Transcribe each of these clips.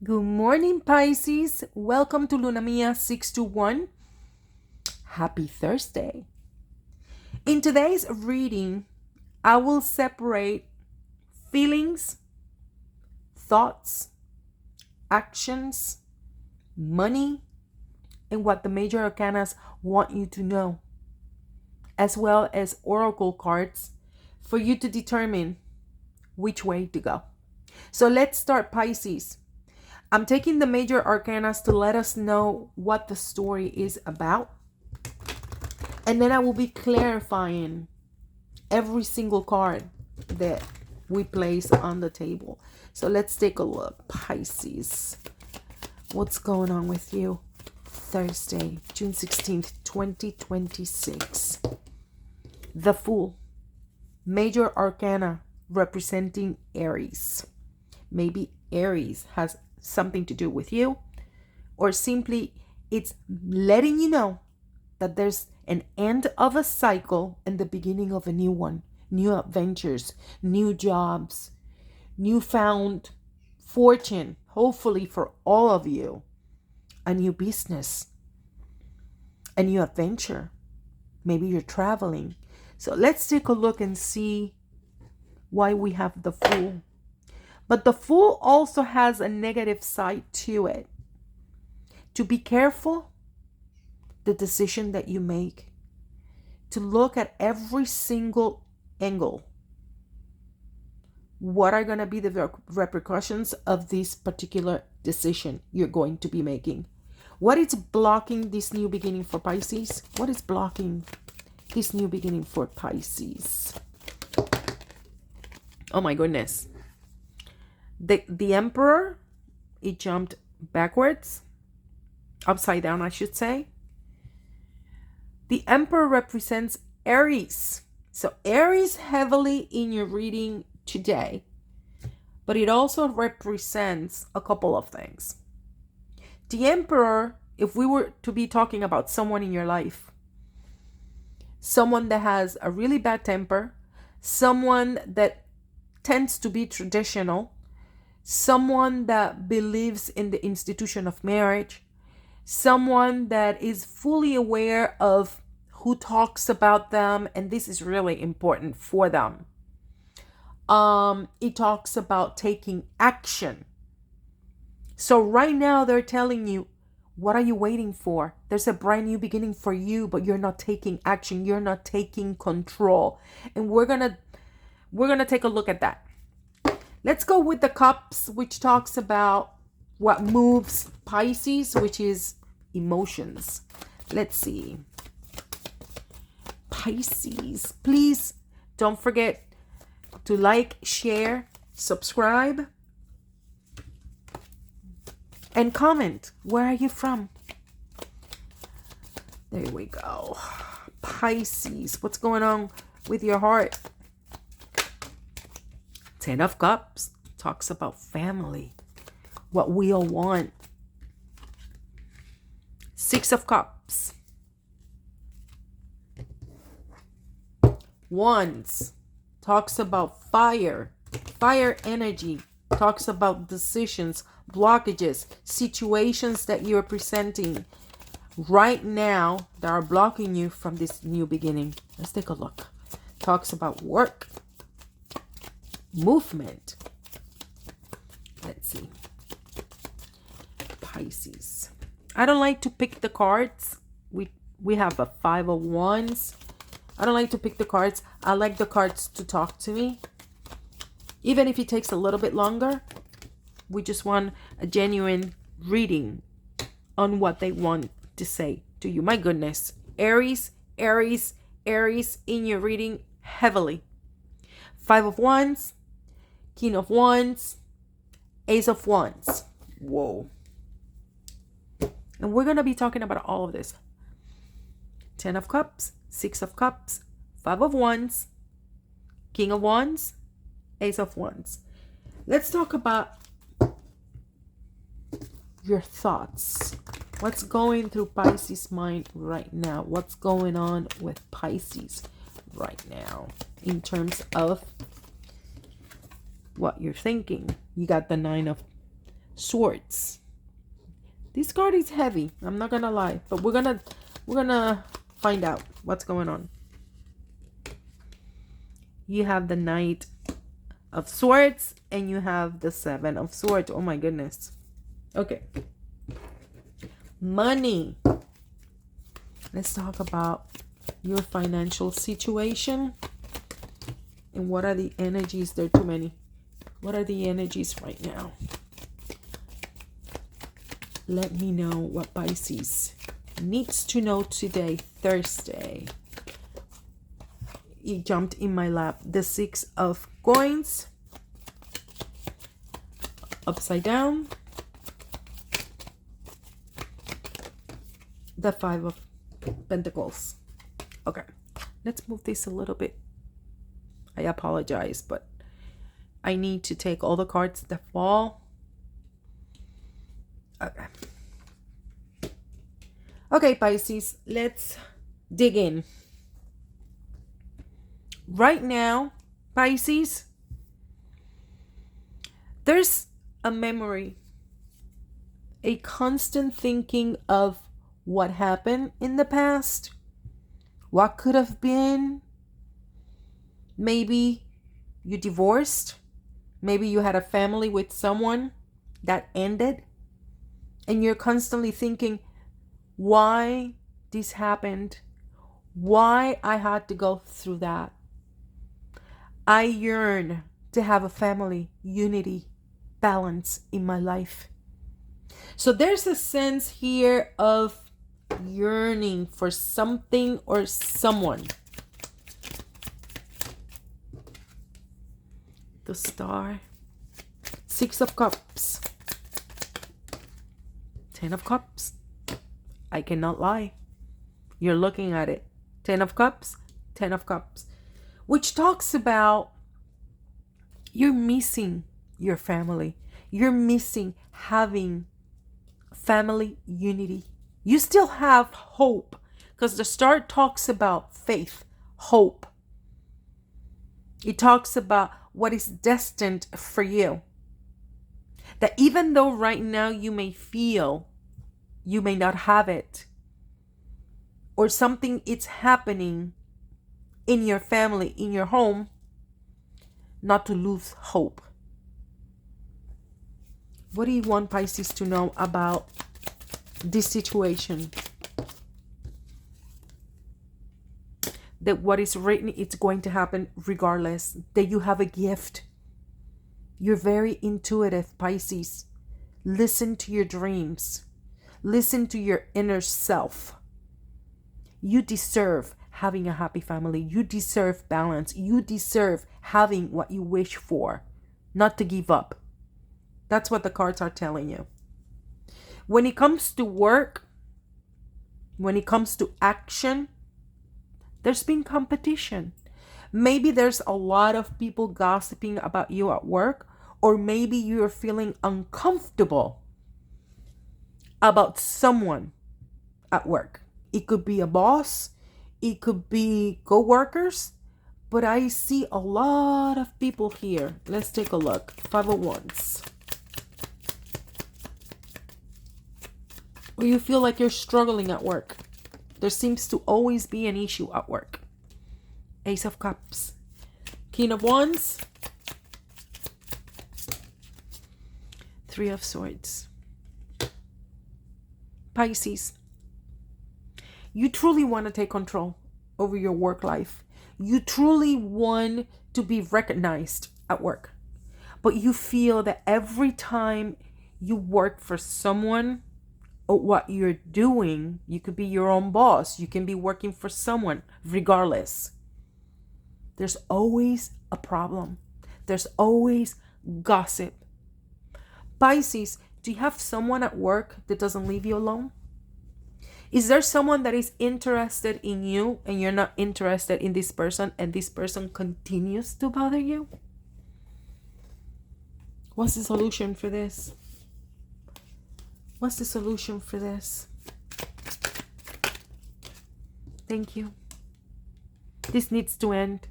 Good morning, Pisces. Welcome to Luna Mia 621. Happy Thursday. In today's reading, I will separate feelings, thoughts, actions, money, and what the major arcanas want you to know, as well as oracle cards for you to determine which way to go. So let's start, Pisces. I'm taking the major arcanas to let us know what the story is about. And then I will be clarifying every single card that we place on the table. So let's take a look. Pisces, what's going on with you? Thursday, June 16th, 2026. The Fool. Major arcana representing Aries. Maybe Aries has something to do with you, or simply it's letting you know that there's an end of a cycle and the beginning of a new one. New adventures, new jobs, newfound fortune, hopefully for all of you. A new business, a new adventure. Maybe you're traveling. So let's take a look and see why we have the Fool. But the Fool also has a negative side to it. To be careful the decision that you make. To look at every single angle. What are going to be the repercussions of this particular decision you're going to be making? What is blocking this new beginning for Pisces? What is blocking this new beginning for Pisces? Oh my goodness. The Emperor, it jumped backwards, upside down, I should say. The Emperor represents Aries. So Aries heavily in your reading today, but it also represents a couple of things. The Emperor, if we were to be talking about someone in your life, someone that has a really bad temper, someone that tends to be traditional, someone that believes in the institution of marriage, someone that is fully aware of who talks about them, and this is really important for them. It talks about taking action. So right now they're telling you, what are you waiting for? There's a brand new beginning for you, but you're not taking action. You're not taking control. And we're gonna take a look at that. Let's go with the Cups, which talks about what moves Pisces, which is emotions. Let's see. Pisces, please don't forget to like, share, subscribe, and comment. Where are you from? There we go. Pisces, what's going on with your heart? Ten of Cups talks about family, what we all want. Six of Cups. Wands talks about fire energy, talks about decisions, blockages, situations that you're presenting right now that are blocking you from this new beginning. Let's take a look. Talks about work, movement. Let's see. Pisces. I don't like to pick the cards. We have a Five of Wands. I don't like to pick the cards. I like the cards to talk to me. Even if it takes a little bit longer, we just want a genuine reading on what they want to say to you. My goodness. Aries in your reading heavily. Five of Wands, King of Wands, Ace of Wands. Whoa. And we're going to be talking about all of this. Ten of Cups, Six of Cups, Five of Wands, King of Wands, Ace of Wands. Let's talk about your thoughts. What's going through Pisces' mind right now? What's going on with Pisces right now in terms of what you're thinking? You got the Nine of Swords. This card is heavy, I'm not gonna lie, but we're gonna find out what's going on. You have the Knight of Swords and you have the Seven of Swords. Oh my goodness. Okay. Money. Let's talk about your financial situation. And what are the energies? There are too many. What are the energies right now? Let me know what Pisces needs to know today, Thursday. It jumped in my lap. The Six of Coins. Upside down. The Five of Pentacles. Okay. Let's move this a little bit. I apologize, but I need to take all the cards that fall. Okay. Okay, Pisces, let's dig in. Right now, Pisces, there's a memory, a constant thinking of what happened in the past, what could have been. Maybe you divorced. Maybe you had a family with someone that ended. And you're constantly thinking, why this happened? Why I had to go through that? I yearn to have a family, unity, balance in my life. So there's a sense here of yearning for something or someone. The Star. Six of Cups. 10 of Cups. I cannot lie. You're looking at it. 10 of Cups. 10 of Cups. Which talks about you're missing your family. You're missing having family unity. You still have hope. Because the Star talks about faith, hope. It talks about what is destined for you. That even though right now you may feel you may not have it, or something is happening in your family, in your home, not to lose hope. What do you want Pisces to know about this situation? That what is written, it's going to happen regardless. That you have a gift. You're very intuitive, Pisces. Listen to your dreams. Listen to your inner self. You deserve having a happy family. You deserve balance. You deserve having what you wish for. Not to give up. That's what the cards are telling you. When it comes to work, when it comes to action, there's been competition. Maybe there's a lot of people gossiping about you at work, or maybe you're feeling uncomfortable about someone at work. It could be a boss, it could be co-workers, but I see a lot of people here. Let's take a look. 5 of Wands. Or you feel like you're struggling at work. There seems to always be an issue at work. Ace of Cups. King of Wands. 3 of Swords. Pisces, you truly want to take control over your work life. You truly want to be recognized at work. But you feel that every time you work for someone, or what you're doing, you could be your own boss. You can be working for someone, regardless. There's always a problem. There's always gossip. Pisces, do you have someone at work that doesn't leave you alone? Is there someone that is interested in you and you're not interested in this person, and this person continues to bother you? What's the solution for this? What's the solution for this? Thank you. This needs to end.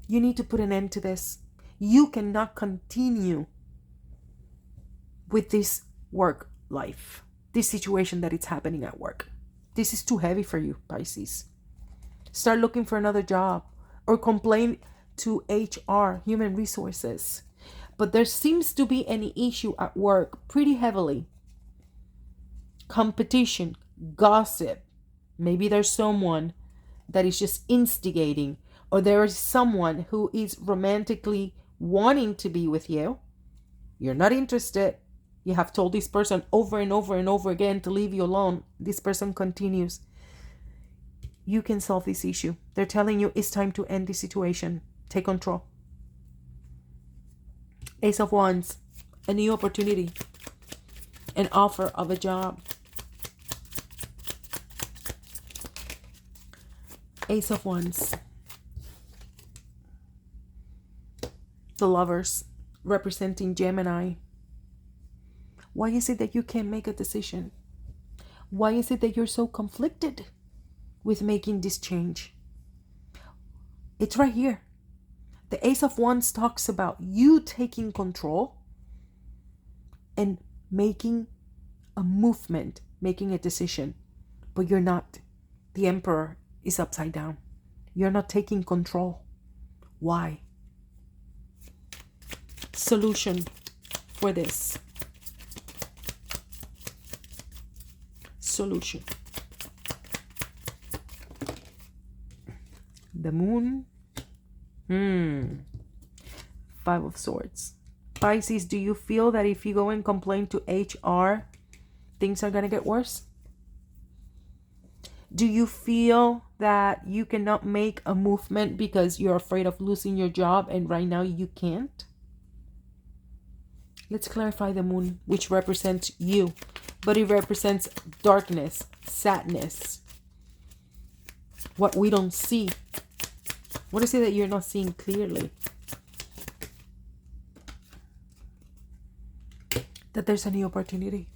You need to put an end to this. You cannot continue with this work life, this situation that it's happening at work. This is too heavy for you, Pisces. Start looking for another job or complain to HR, human resources. But there seems to be an issue at work pretty heavily. Competition, gossip. Maybe there's someone that is just instigating, or there is someone who is romantically wanting to be with you. You're not interested. You have told this person over and over and over again to leave you alone. This person continues. You can solve this issue. They're telling you it's time to end this situation. Take control. Ace of Wands, a new opportunity, an offer of a job. Ace of Wands, the Lovers, representing Gemini. Why is it that you can't make a decision? Why is it that you're so conflicted with making this change? It's right here. The Ace of Wands talks about you taking control and making a movement, making a decision, but you're not. The Emperor is upside down. You're not taking control. Why? Solution for this. Solution. The Moon. Five of Swords. Pisces, do you feel that if you go and complain to HR, things are going to get worse? Do you feel that you cannot make a movement because you're afraid of losing your job and right now you can't? Let's clarify the Moon, which represents you, but it represents darkness, sadness, what we don't see. What is it that you're not seeing clearly? That there's a new opportunity.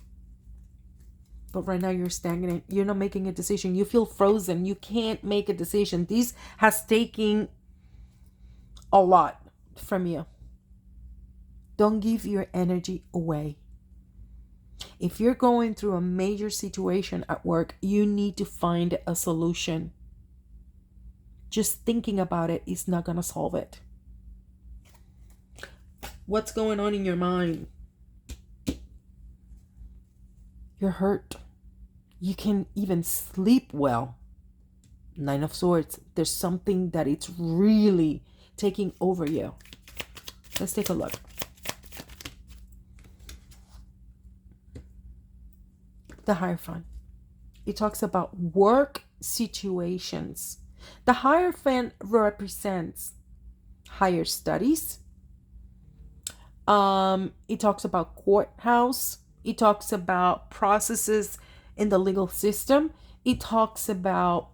But right now you're stagnant. You're not making a decision. You feel frozen. You can't make a decision. This has taken a lot from you. Don't give your energy away. If you're going through a major situation at work, you need to find a solution. Just thinking about it is not going to solve it. What's going on in your mind? You're hurt. You can't even sleep well. Nine of Swords. There's something that it's really taking over you. Let's take a look. The Hierophant. It talks about work situations. The Hierophant represents higher studies. It talks about courthouse. It talks about processes in the legal system. It talks about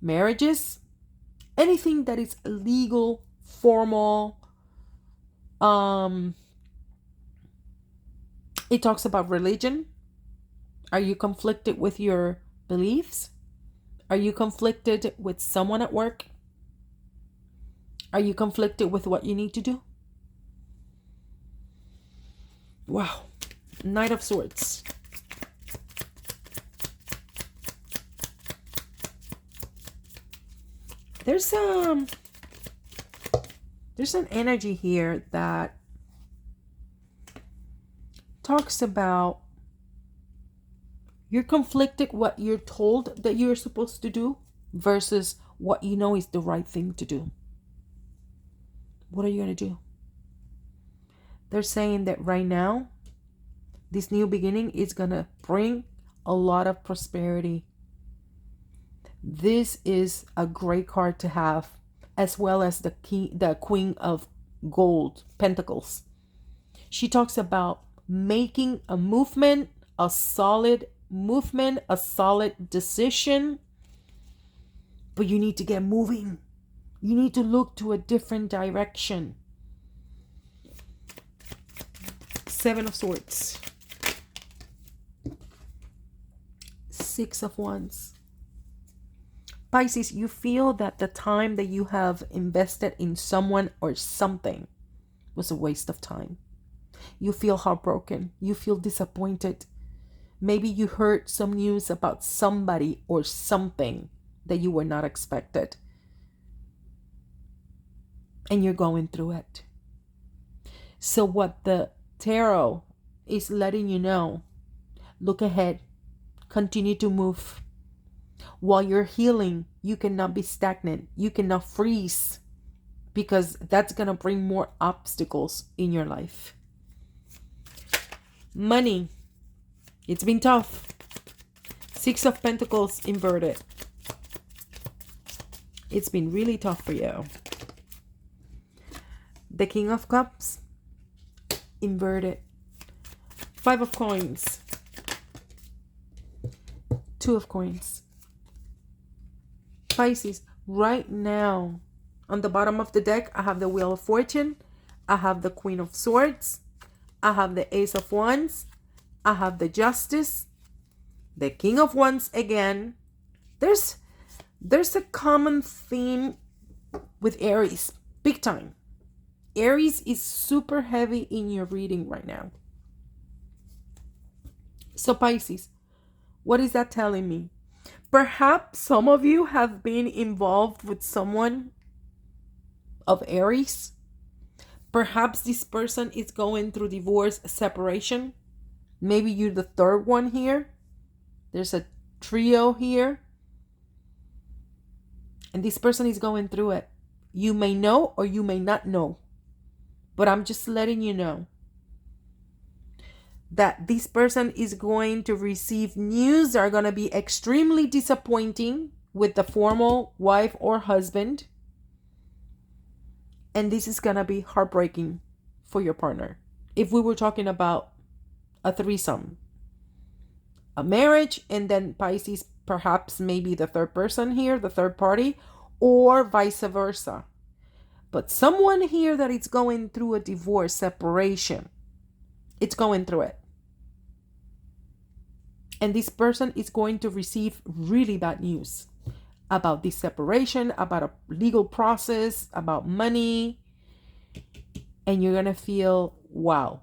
marriages. Anything that is legal, formal. It talks about religion. Are you conflicted with your beliefs? Are you conflicted with someone at work? Are you conflicted with what you need to do? Wow. Knight of Swords. There's an energy here that talks about you're conflicted what you're told that you're supposed to do versus what you know is the right thing to do. What are you going to do? They're saying that right now, this new beginning is going to bring a lot of prosperity. This is a great card to have, as well as the Queen of Gold, Pentacles. She talks about making a movement, a solid movement, a solid decision. But you need to get moving. You need to look to a different direction. Seven of Swords. Six of Wands. Pisces, you feel that the time that you have invested in someone or something was a waste of time. You feel heartbroken. You feel disappointed. Maybe you heard some news about somebody or something that you were not expected. And you're going through it. So what the tarot is letting you know, look ahead, continue to move. While you're healing, you cannot be stagnant. You cannot freeze, because that's going to bring more obstacles in your life. Money. It's been tough. Six of Pentacles inverted. It's been really tough for you. The King of Cups inverted. Five of Coins. Two of Coins. Pisces, right now, on the bottom of the deck, I have the Wheel of Fortune. I have the Queen of Swords. I have the Ace of Wands. I have the Justice. The King of Wands again. There's a common theme with Aries. Big time. Aries is super heavy in your reading right now. So Pisces, what is that telling me? Perhaps some of you have been involved with someone of Aries. Perhaps this person is going through divorce, separation. Maybe you're the third one here. There's a trio here. And this person is going through it. You may know or you may not know. But I'm just letting you know that this person is going to receive news that are going to be extremely disappointing with the formal wife or husband. And this is going to be heartbreaking for your partner. If we were talking about a threesome, a marriage, and then Pisces, perhaps maybe the third person here, the third party, or vice versa. But someone here that is going through a divorce, separation, it's going through it. And this person is going to receive really bad news about this separation, about a legal process, about money. And you're going to feel, wow,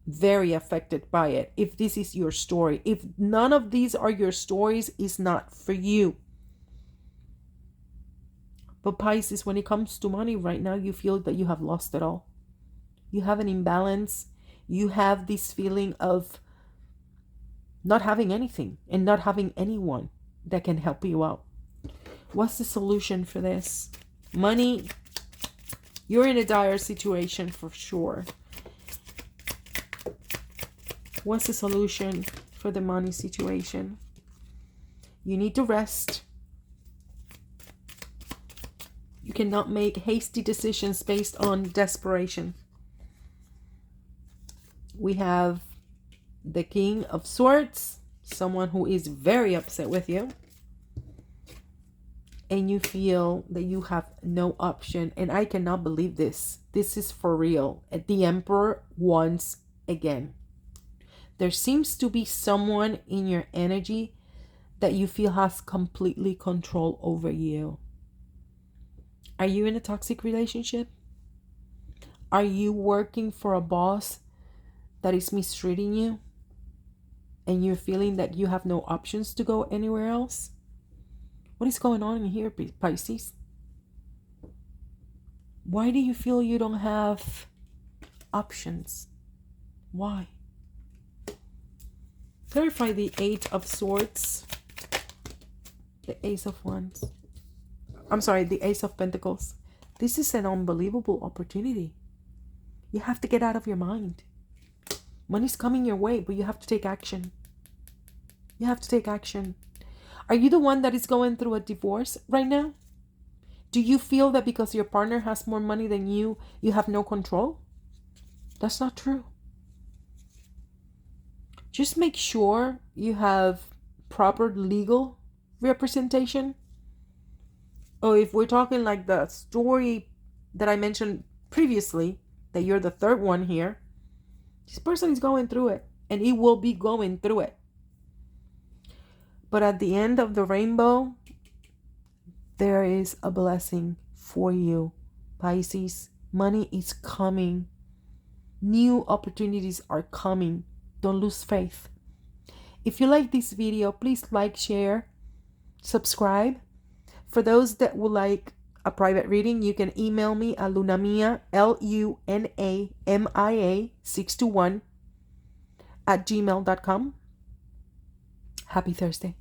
very affected by it. If this is your story, if none of these are your stories, it's not for you. But Pisces, when it comes to money right now, you feel that you have lost it all. You have an imbalance. You have this feeling of not having anything and not having anyone that can help you out. What's the solution for this? Money. You're in a dire situation for sure. What's the solution for the money situation? You need to rest. You cannot make hasty decisions based on desperation. We have the King of Swords, someone who is very upset with you. And you feel that you have no option. And I cannot believe this. This is for real. The Emperor once again. There seems to be someone in your energy that you feel has completely control over you. Are you in a toxic relationship? Are you working for a boss that is mistreating you? And you're feeling that you have no options to go anywhere else? What is going on in here, Pisces? Why do you feel you don't have options? Why? Clarify the Eight of Swords. The Ace of Wands. I'm sorry, the Ace of Pentacles. This is an unbelievable opportunity. You have to get out of your mind. Money's coming your way, but you have to take action. You have to take action. Are you the one that is going through a divorce right now? Do you feel that because your partner has more money than you, you have no control? That's not true. Just make sure you have proper legal representation. Oh, if we're talking like the story that I mentioned previously, that you're the third one here, this person is going through it, and he will be going through it. But at the end of the rainbow, there is a blessing for you, Pisces. Money is coming. New opportunities are coming. Don't lose faith. If you like this video, please like, share, subscribe. For those that would like a private reading, you can email me at lunamia, LUNAMIA 621 @gmail.com. Happy Thursday.